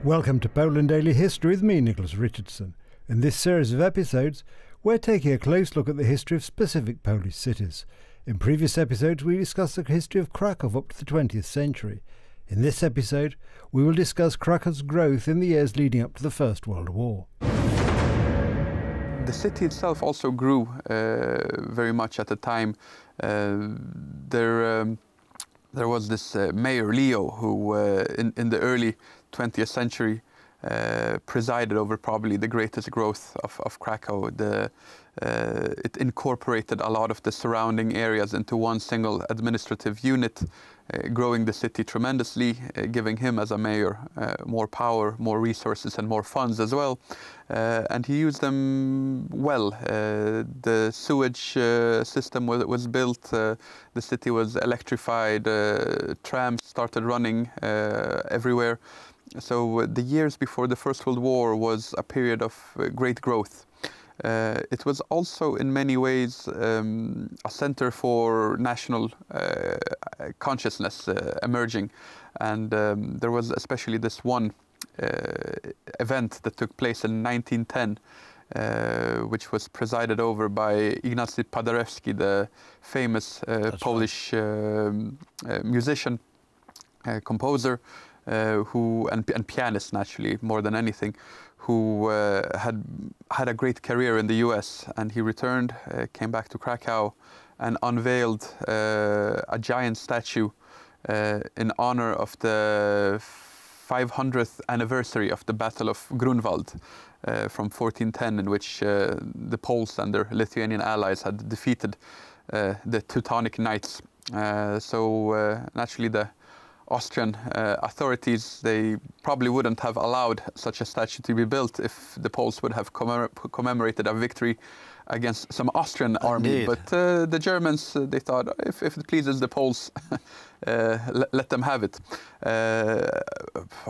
Welcome to Poland Daily History with me, Nicholas Richardson. In this series of episodes, we're taking a close look at the history of specific Polish cities. In previous episodes, we discussed the history of Krakow up to the 20th century. In this episode, we will discuss Krakow's growth in the years leading up to the First World War. The city itself also grew very much at the time. There was this mayor, Leo, who in the early 20th century presided over probably the greatest growth of Krakow. It incorporated a lot of the surrounding areas into one single administrative unit, growing the city tremendously, giving him as a mayor more power, more resources and more funds as well. And he used them well. The sewage system was built, the city was electrified, trams started running everywhere. So the years before the First World War was a period of great growth. It was also in many ways a center for national consciousness emerging, and there was especially this one event that took place in 1910, which was presided over by Ignacy Paderewski, the famous Polish musician, composer, and pianist naturally more than anything, who had a great career in the US, and he returned, came back to Krakow and unveiled a giant statue in honor of the 500th anniversary of the Battle of Grunwald from 1410, in which the Poles and their Lithuanian allies had defeated the Teutonic Knights. So naturally the Austrian authorities, they probably wouldn't have allowed such a statue to be built if the Poles would have commemorated a victory against some Austrian army. But the Germans, they thought, if it pleases the Poles, let them have it.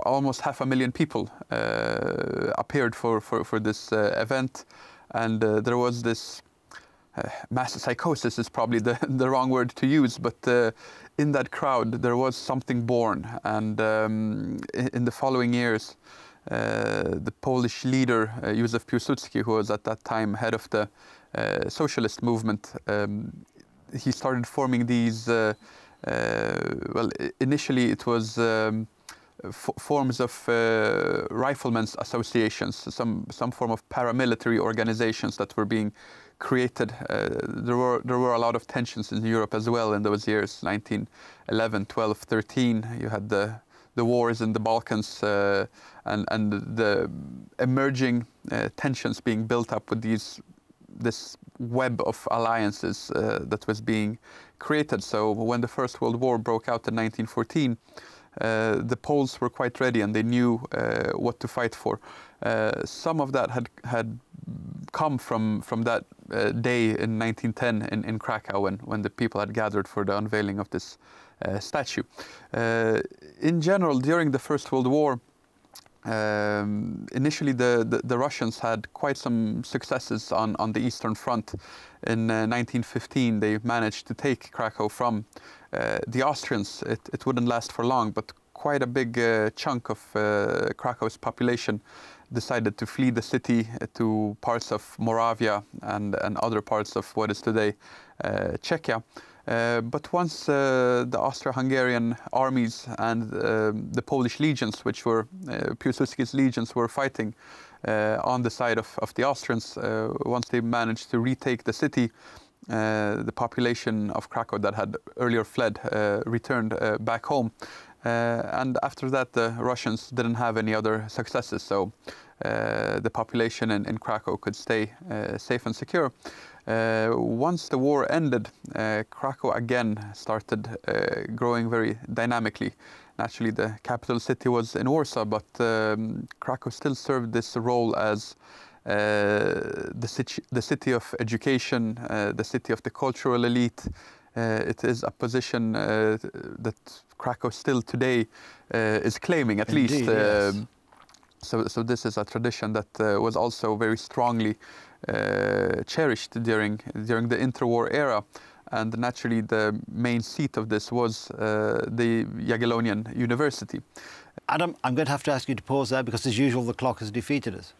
Almost 500,000 people appeared for this event, and there was this mass psychosis is probably the wrong word to use, but in that crowd there was something born, and in the following years the Polish leader Józef Piłsudski, who was at that time head of the socialist movement, he started forming these well, initially it was forms of riflemen's associations, some form of paramilitary organizations that were being created. There were a lot of tensions in Europe as well in those years, 1911, 12, 13. You had the wars in the Balkans and the emerging tensions being built up with this web of alliances that was being created. So when the First World War broke out in 1914, the Poles were quite ready, and they knew what to fight for. Some of that had come from that day in 1910 in Krakow, when the people had gathered for the unveiling of this statue. In general, during the First World War, initially the Russians had quite some successes on the Eastern Front. In 1915, they managed to take Krakow from the Austrians. It wouldn't last for long, but quite a big chunk of Krakow's population decided to flee the city to parts of Moravia and other parts of what is today Czechia. But once the Austro-Hungarian armies and the Polish legions, which were Piłsudski's legions, were fighting on the side of the Austrians, once they managed to retake the city, the population of Krakow that had earlier fled returned back home. And after that, the Russians didn't have any other successes, so the population in Krakow could stay safe and secure. Once the war ended, Krakow again started growing very dynamically. Naturally, the capital city was in Warsaw, but Krakow still served this role as the city of education, the city of the cultural elite. It is a position that Krakow still today is claiming, at least. Yes. So this is a tradition that was also very strongly cherished during the interwar era, and naturally the main seat of this was the Jagiellonian University. Adam, I'm going to have to ask you to pause there because, as usual, the clock has defeated us.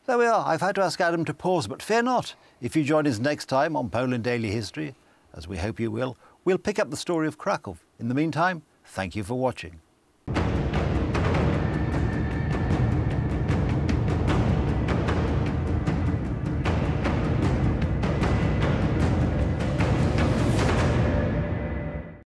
There we are. I've had to ask Adam to pause, but fear not. If you join us next time on Poland Daily History, as we hope you will, we'll pick up the story of Krakow. In the meantime, thank you for watching.